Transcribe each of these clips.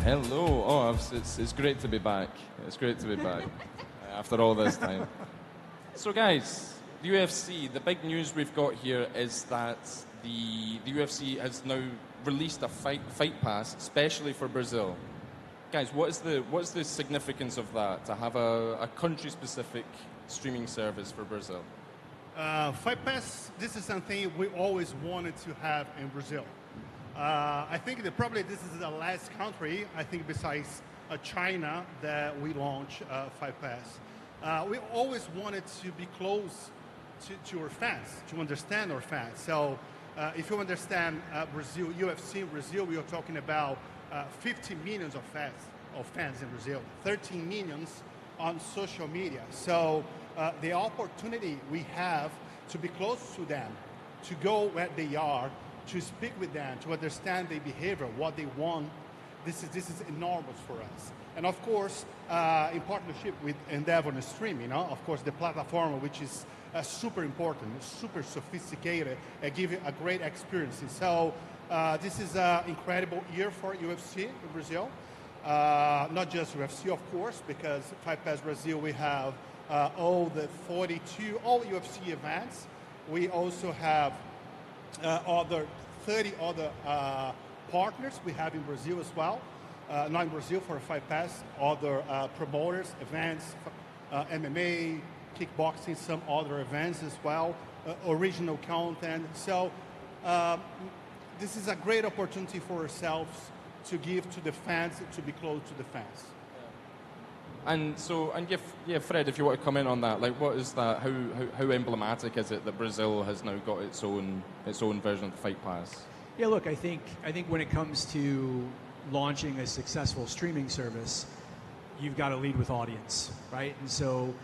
Hello. Oh, it's great to be back. It's great to be back after all this time. So, guys, the UFC, the big news we've got here is that the UFC has now released a Fight Pass, especially for Brazil. Guys, what's the significance of that, to have a country-specific streaming service for Brazil? Fight Pass, this is something we always wanted to have in Brazil. I think that probably this is the last country, I think besides China, that we launch Fight Pass. We always wanted to be close to our fans, to understand our fans. So if you understand Brazil, UFC Brazil, we are talking about 50 millions of fans in Brazil, 13 millions on social media. So the opportunity we have to be close to them, to go where they are, to speak with them, to understand their behavior, what they want, this is enormous for us. And of course, in partnership with Endeavor and Stream, of course, the platform, which is super important, super sophisticated, give you a great experience. So this is an incredible year for UFC in Brazil. Not just UFC, of course, because Fight Pass Brazil, we have all the 42 UFC events. We also have 30 other partners we have in Brazil as well. Not in Brazil for Fight Pass, other promoters, events, MMA, kickboxing, some other events as well, original content. So this is a great opportunity for ourselves to give to the fans, to be close to the fans. And Fred, if you want to come in on that, like, what is that? How emblematic is it that Brazil has now got its own version of the Fight Pass? Yeah, look, I think when it comes to launching a successful streaming service, you've got to lead with audience, right? And so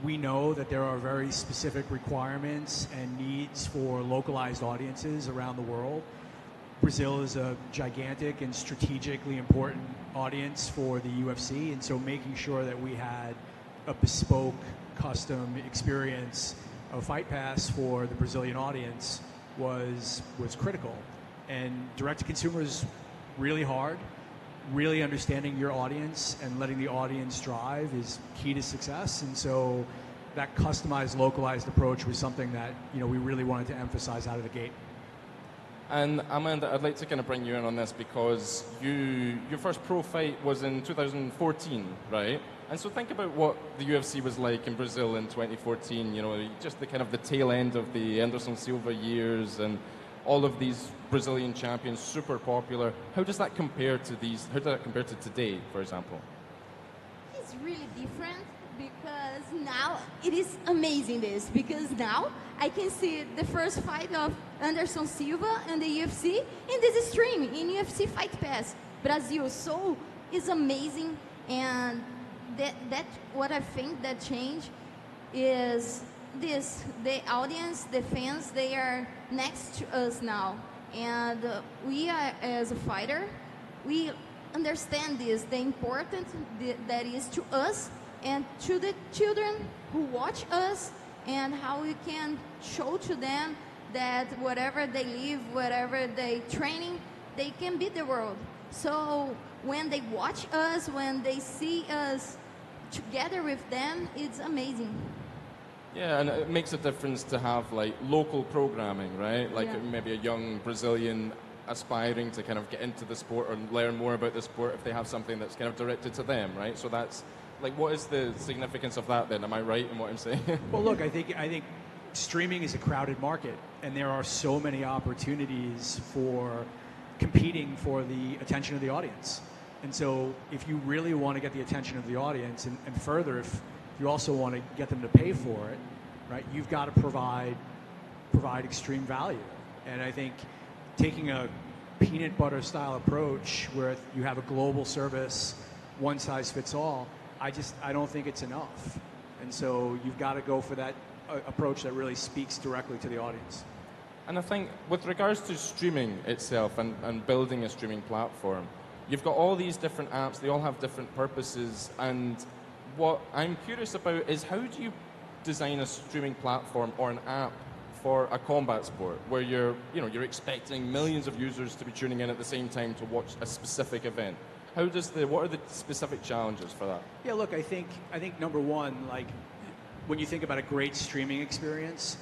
we know that there are very specific requirements and needs for localized audiences around the world. Brazil is a gigantic and strategically important audience for the UFC, and so making sure that we had a bespoke, custom experience of Fight Pass for the Brazilian audience was critical. And direct-to-consumer is really hard. Really understanding your audience and letting the audience drive is key to success, and so that customized, localized approach was something that we really wanted to emphasize out of the gate. And Amanda, I'd like to kind of bring you in on this because your first pro fight was in 2014, right? And so think about what the UFC was like in Brazil in 2014. Just the kind of the tail end of the Anderson Silva years and all of these Brazilian champions, super popular. How does that compare to today, for example? It's really different because now it is amazing because now I can see the first fight of Anderson Silva and the UFC in this stream, in UFC Fight Pass. Brazil, so is amazing, and that what I think that change is this, the audience, the fans, they are next to us now. And we are, as a fighter, we understand this, the importance that is to us and to the children who watch us, and how we can show to them that whatever they live, whatever they training, they can beat the world. So when they watch us, when they see us together with them, it's amazing. Yeah, and it makes a difference to have like local programming, right? Like maybe a young Brazilian aspiring to kind of get into the sport or learn more about the sport if they have something that's kind of directed to them, right? So that's like, what is the significance of that then? Am I right in what I'm saying? Well, look, I think streaming is a crowded market, and there are so many opportunities for competing for the attention of the audience. And so if you really want to get the attention of the audience, and further, if you also want to get them to pay for it, right, you've got to provide extreme value. And I think taking a peanut butter style approach where you have a global service, one size fits all, I don't think it's enough. And so you've got to go for that approach that really speaks directly to the audience. And I think with regards to streaming itself and building a streaming platform, you've got all these different apps, they all have different purposes, and what I'm curious about is, how do you design a streaming platform or an app for a combat sport where you're expecting millions of users to be tuning in at the same time to watch a specific event? What are the specific challenges for that? Yeah, look, I think number one, like when you think about a great streaming experience,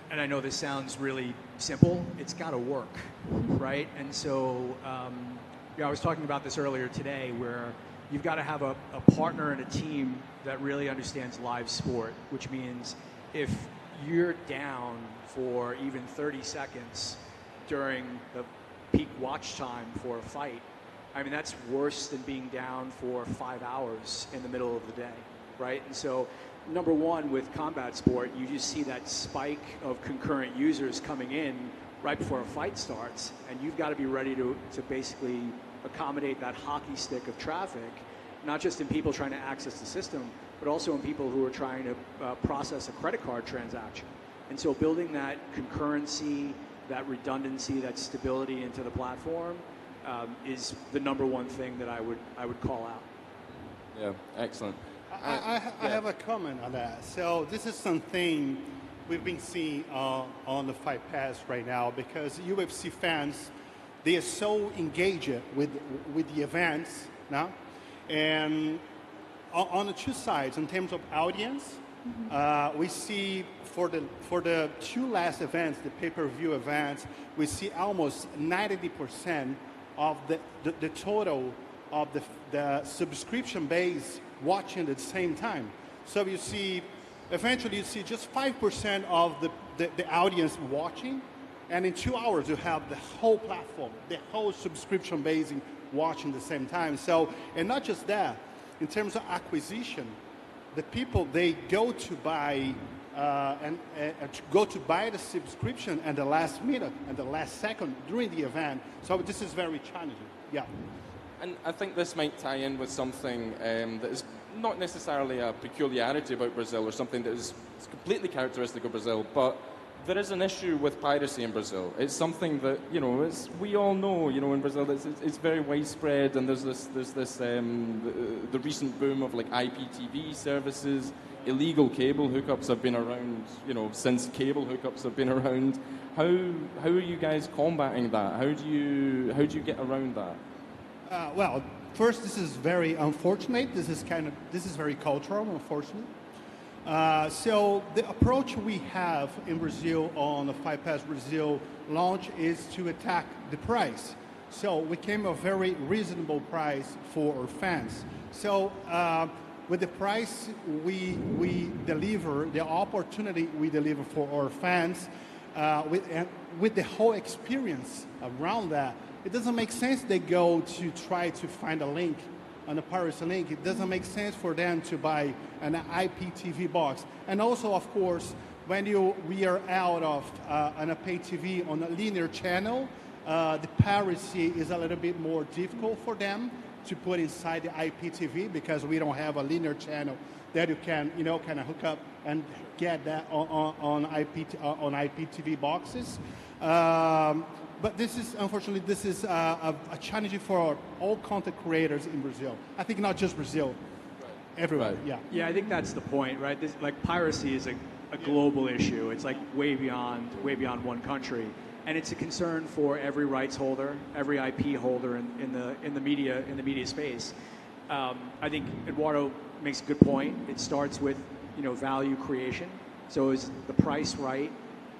and I know this sounds really simple, it's got to work, right? And so, I was talking about this earlier today, where you've got to have a partner and a team that really understands live sport, which means if you're down for even 30 seconds during the peak watch time for a fight, I mean, that's worse than being down for 5 hours in the middle of the day, right? And so, number one, with combat sport, you just see that spike of concurrent users coming in right before a fight starts, and you've got to be ready to basically accommodate that hockey stick of traffic, not just in people trying to access the system, but also in people who are trying to process a credit card transaction. And so building that concurrency, that redundancy, that stability into the platform is the number one thing that I would call out. Yeah, excellent. I have a comment on that. So this is something we've been seeing on the Fight Pass right now, because UFC fans, they are so engaged with the events now, and on the two sides, in terms of audience, we see for the two last events, the pay-per-view events, we see almost 90% of the total of the subscription base watching at the same time. So you see, eventually you see just 5% of the audience watching, and in 2 hours you have the whole platform, the whole subscription base watching at the same time. So, and not just that, in terms of acquisition, the people, they go to buy the subscription at the last minute and the last second during the event. So this is very challenging. Yeah. And I think this might tie in with something that is not necessarily a peculiarity about Brazil or something that is completely characteristic of Brazil, but there is an issue with piracy in Brazil. It's something that, we all know, in Brazil, it's very widespread, and there's the recent boom of like IPTV services. Illegal cable hookups have been around, since cable hookups have been around. How are you guys combating that? How do you get around that? Well, first, this is very unfortunate. This is very cultural, unfortunately. So the approach we have in Brazil on the Fight Pass Brazil launch is to attack the price. So we came a very reasonable price for our fans. So with the price we deliver, the opportunity we deliver for our fans, with the whole experience around that, it doesn't make sense they go to try to find a link on a piracy link. It doesn't make sense for them to buy an IPTV box. And also, of course, when we are out of on a pay TV on a linear channel, the piracy is a little bit more difficult for them to put inside the IPTV, because we don't have a linear channel that you can, kind of hook up and get that on IPTV boxes. But unfortunately, this is a challenge for all content creators in Brazil. I think not just Brazil, everywhere. Right. Yeah. Yeah, I think that's the point, right? Piracy is a global issue. It's like way beyond one country, and it's a concern for every rights holder, every IP holder in the media space. I think Eduardo makes a good point. It starts with value creation. So is the price right?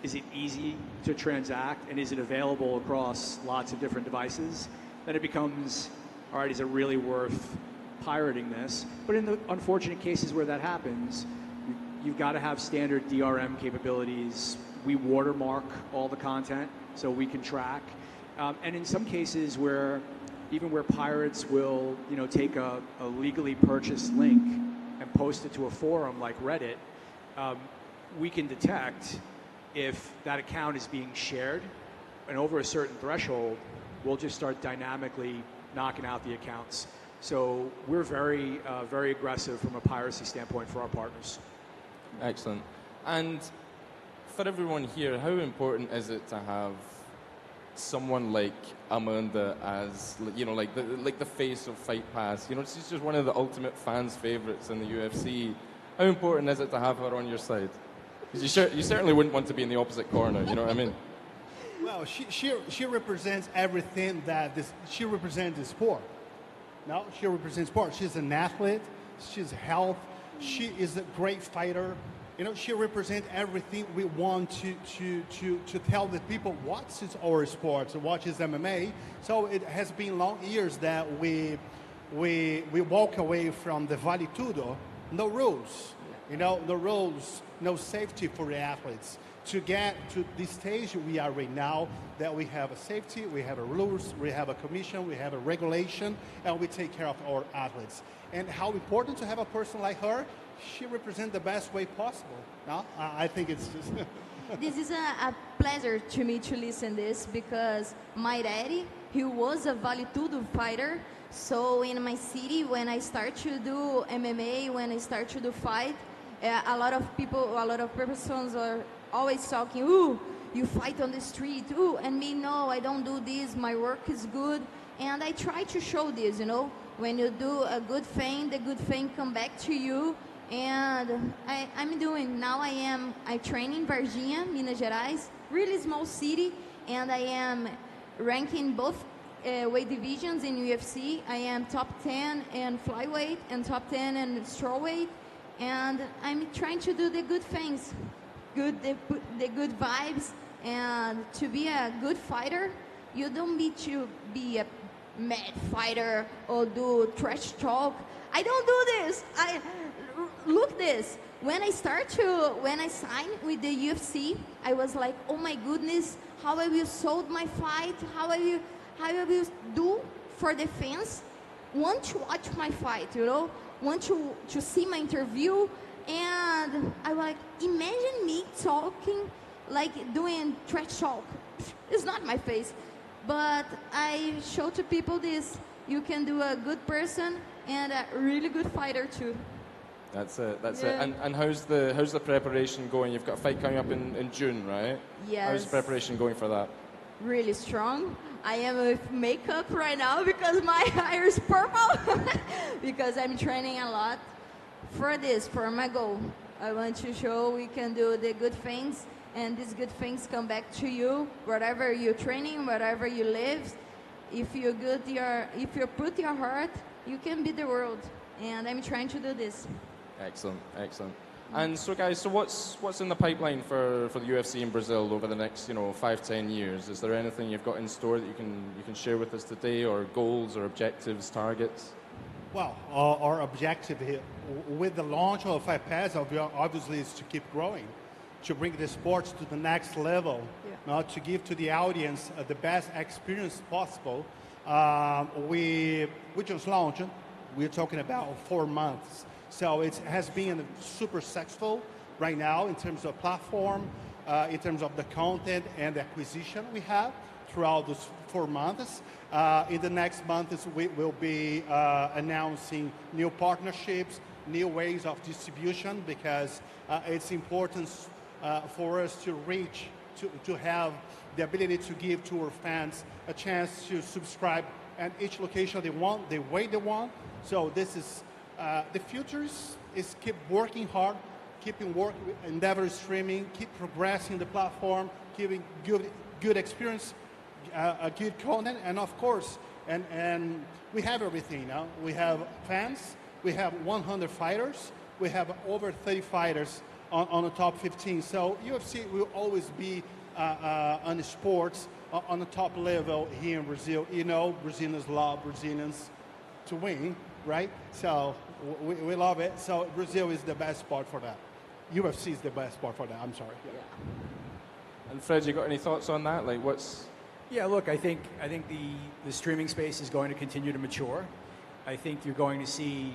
Is it easy to transact, and is it available across lots of different devices? Then it becomes, all right, is it really worth pirating this? But in the unfortunate cases where that happens, you've got to have standard DRM capabilities. We watermark all the content so we can track. And in some cases where pirates will, take a legally purchased link and post it to a forum like Reddit, we can detect if that account is being shared, and over a certain threshold, we'll just start dynamically knocking out the accounts. So we're very, very aggressive from a piracy standpoint for our partners. Excellent. And for everyone here, how important is it to have someone like Amanda as, like the face of Fight Pass? She's just one of the ultimate fans' favorites in the UFC. How important is it to have her on your side? Because you certainly wouldn't want to be in the opposite corner, you know what I mean? Well, she represents everything she represents the sport. No, she represents sport. She's an athlete. She's health. She is a great fighter. You know, she represents everything we want to tell the people what is our sport, what is MMA. So it has been long years that we walk away from the vale tudo, no rules. You know, no rules, no safety for the athletes. To get to this stage we are right now, that we have a safety, we have a rules, we have a commission, we have a regulation, and we take care of our athletes. And how important to have a person like her. She represents the best way possible. No? I think it's just... This is a pleasure to me to listen this, because my daddy, he was a vale tudo fighter. So in my city, when I start to do MMA, when I start to do fight, a lot of people, a lot of persons are always talking, ooh, you fight on the street, ooh, and me, no, I don't do this, my work is good. And I try to show this, you know, when you do a good thing, the good thing come back to you. And I'm doing, now I train in Varginha, Minas Gerais, really small city, and I am ranking both weight divisions in UFC. I am top 10 in flyweight and top 10 in strawweight, and I'm trying to do the good things, the good vibes, and to be a good fighter, you don't need to be a mad fighter or do trash talk. I don't do this. Look this. When I signed with the UFC, I was like, oh my goodness, how I will sold my fight, how I will do for the fans, want to watch my fight, you know, want to see my interview. And I was like, imagine me talking, like doing trash talk. It's not my face. But I show to people this, you can do a good person and a really good fighter too. That's it. And how's the preparation going? You've got a fight coming up in June, right? Yes. How's the preparation going for that? Really strong. I am with makeup right now because my hair is purple. Because I'm training a lot for my goal. I want to show we can do the good things, and these good things come back to you wherever you're training, wherever you live. If you put your heart, you can beat the world. And I'm trying to do this. Excellent. And so, guys, what's in the pipeline for the UFC in Brazil over the next 5-10 years? Is there anything you've got in store that you can share with us today, or goals, or objectives, targets? Well, our objective here with the launch of Fight Pass obviously is to keep growing, to bring the sports to the next level, to give to the audience the best experience possible. We just launched. We're talking about 4 months. So it has been super successful right now in terms of platform, in terms of the content and the acquisition we have throughout those 4 months. In the next months, we will be announcing new partnerships, new ways of distribution, because it's important for us to reach, to have the ability to give to our fans a chance to subscribe at each location they want, the way they want. So this is the future is keep working hard, keeping Endeavor streaming, keep progressing the platform, giving good experience, good content, and of course, and we have everything now. We have fans, we have 100 fighters, we have over 30 fighters on the top 15. So UFC will always be on the sports on the top level here in Brazil. You know, Brazilians love Brazilians to win, right? So we love it. So Brazil is the best sport for that. UFC is the best sport for that. I'm sorry. Yeah. And Fred, you got any thoughts on that? Like, what's... Yeah, look, I think the streaming space is going to continue to mature. I think you're going to see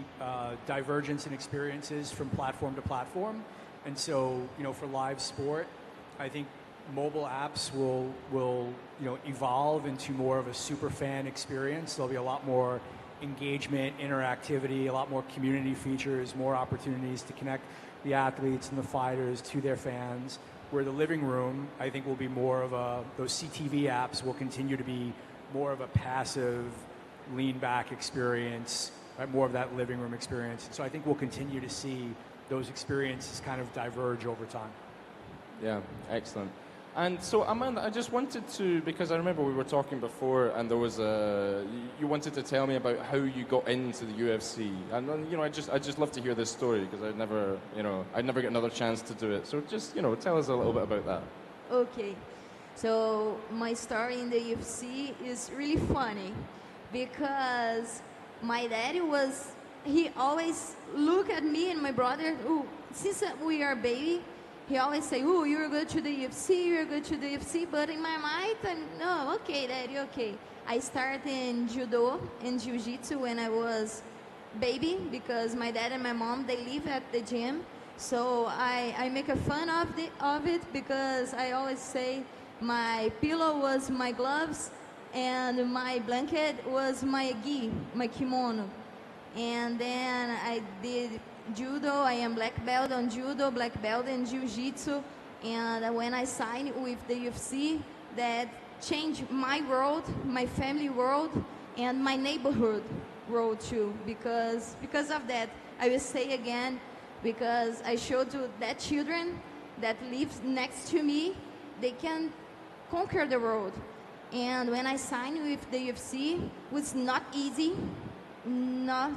divergence in experiences from platform to platform. And so, for live sport, I think mobile apps will evolve into more of a super fan experience. There'll be a lot more engagement, interactivity, a lot more community features, more opportunities to connect the athletes and the fighters to their fans. Where the living room, I think, will be more of those CTV apps will continue to be more of a passive, lean-back experience, right? More of that living room experience. So I think we'll continue to see those experiences kind of diverge over time. Yeah, excellent. And so, Amanda, I just wanted to, because I remember we were talking before, and there was you wanted to tell me about how you got into the UFC, and you know, I just love to hear this story because I'd never get another chance to do it. So just, you know, tell us a little bit about that. Okay, so my story in the UFC is really funny because my daddy he always look at me and my brother, since we are baby, he always say, "Oh, you're good to the UFC, you're good to the UFC." But in my mind, no, okay, Daddy, okay. I started in judo and jiu-jitsu when I was baby because my dad and my mom, they live at the gym. So I make a fun of it because I always say my pillow was my gloves and my blanket was my gi, my kimono. And then I did judo. I am black belt on judo, black belt in jiu-jitsu. And when I signed with the UFC, that changed my world, my family world, and my neighborhood world too. Because of that, I will say again, because I showed to that children that live next to me, they can conquer the world. And when I signed with the UFC, it was not easy, not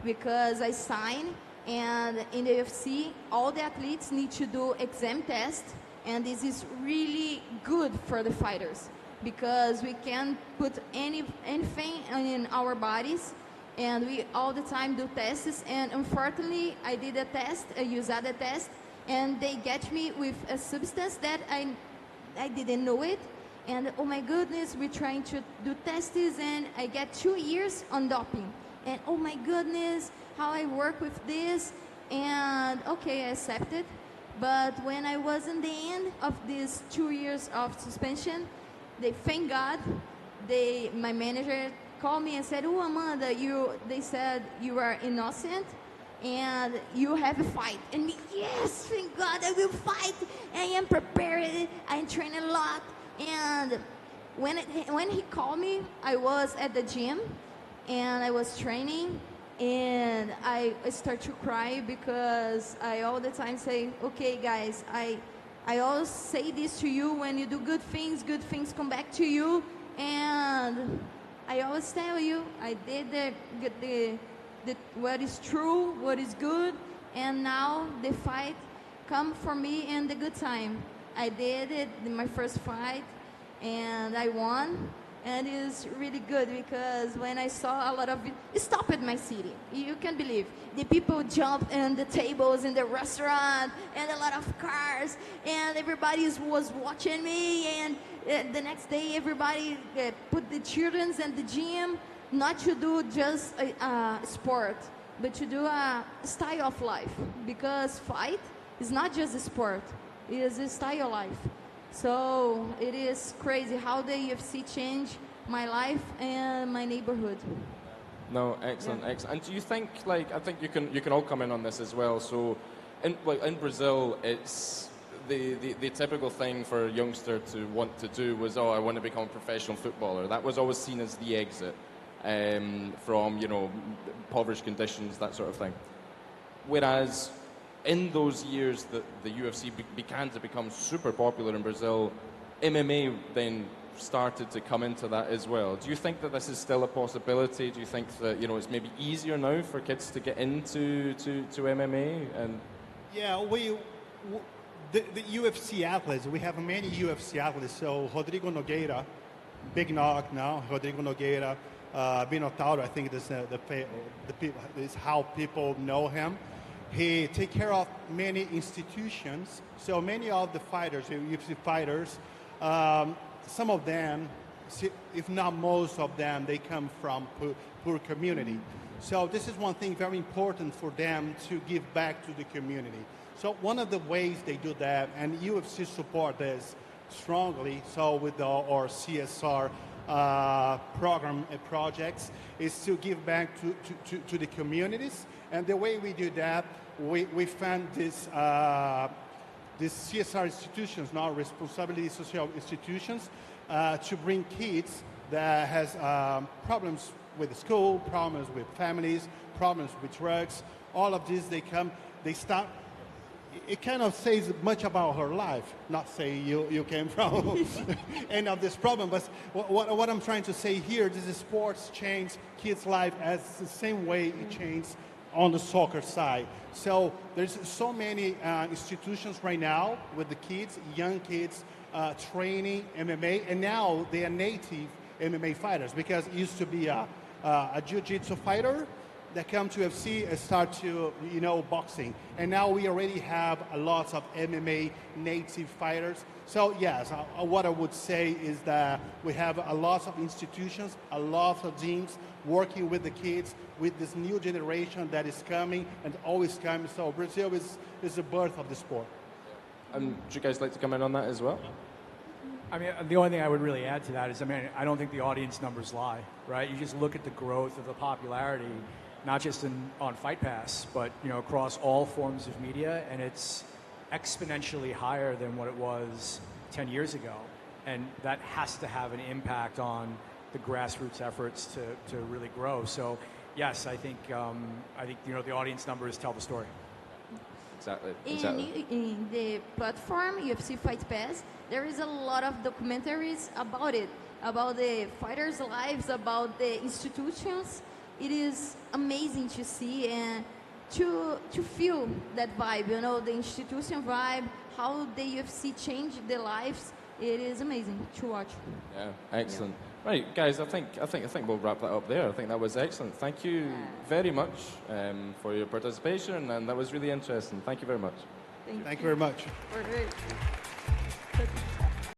because I signed. And in the UFC, all the athletes need to do exam test, and this is really good for the fighters because we can put anything in our bodies, and we all the time do tests. And unfortunately, I did a test, a USADA test, and they get me with a substance that I didn't know it. And oh my goodness, we're trying to do tests, and I get 2 years on doping. And oh my goodness, how I work with this, and okay, I accepted. But when I was in the end of these 2 years of suspension, thank God, my manager called me and said, "Oh, Amanda, they said you are innocent and you have a fight." And me, yes, thank God, I will fight. I am prepared. I train a lot. And when he called me, I was at the gym and I was training. And I start to cry because I all the time say, "Okay, guys, I always say this to you: when you do good things come back to you." And I always tell you, I did the what is true, what is good, and now the fight come for me in the good time. I did it in my first fight, and I won. And it's really good because when I saw a lot of it stopped at my city. You can believe the people jumped on the tables in the restaurant and a lot of cars, and everybody was watching me. And the next day, everybody put the children in the gym, not to do just a sport, but to do a style of life. Because fight is not just a sport; it is a style of life. So it is crazy how the UFC changed my life and my neighborhood. No, excellent, Yeah. excellent. And do you think, like, I think you can all come in on this as well. So, in Brazil, it's the typical thing for a youngster to want to do was, I want to become a professional footballer. That was always seen as the exit from, you know, impoverished conditions, that sort of thing. Whereas in those years that the UFC began to become super popular in Brazil, MMA then started to come into that as well. Do you think that this is still a possibility? Do you think that, you know, it's maybe easier now for kids to get into to MMA? And Yeah, the UFC athletes, we have many UFC athletes. So Rodrigo Nogueira, big knock now. Rodrigo Nogueira, Binotauro, I think this is how people know him. He take care of many institutions. So many of the fighters, UFC fighters, some of them, if not most of them, they come from poor community. So this is one thing very important for them to give back to the community. So one of the ways they do that, and UFC support this strongly, so with our CSR program and projects, is to give back to the communities. And the way we do that, we fund this CSR institutions, now responsibility social institutions, to bring kids that has problems with school, problems with families, problems with drugs. All of this, they start it kind of says much about her life. Not say you came from any of this problem, but what I'm trying to say here, this is sports change kids' life as the same way it changed on the soccer side. So there's so many institutions right now with the kids, young kids, training MMA, and now they are native MMA fighters, because it used to be a jiu-jitsu fighter that come to UFC and start to, boxing. And now we already have a lot of MMA native fighters. So yes, what I would say is that we have a lot of institutions, a lot of teams working with the kids, with this new generation that is coming and always coming. So Brazil is the birth of the sport. And would you guys like to come in on that as well? I mean, the only thing I would really add to that is, I don't think the audience numbers lie, right? You just look at the growth of the popularity, not just on Fight Pass, but across all forms of media, and it's exponentially higher than what it was 10 years ago, and that has to have an impact on the grassroots efforts to really grow. So, yes, I think the audience numbers tell the story. Exactly. In the platform UFC Fight Pass, there is a lot of documentaries about it, about the fighters' lives, about the institutions. It is amazing to see and to feel that vibe, the institution vibe, how the UFC changed their lives. It is amazing to watch. Yeah, excellent. Yeah. Right, guys, I think we'll wrap that up there. I think that was excellent. Thank you very much for your participation, and that was really interesting. Thank you very much. Thank you very much. Great.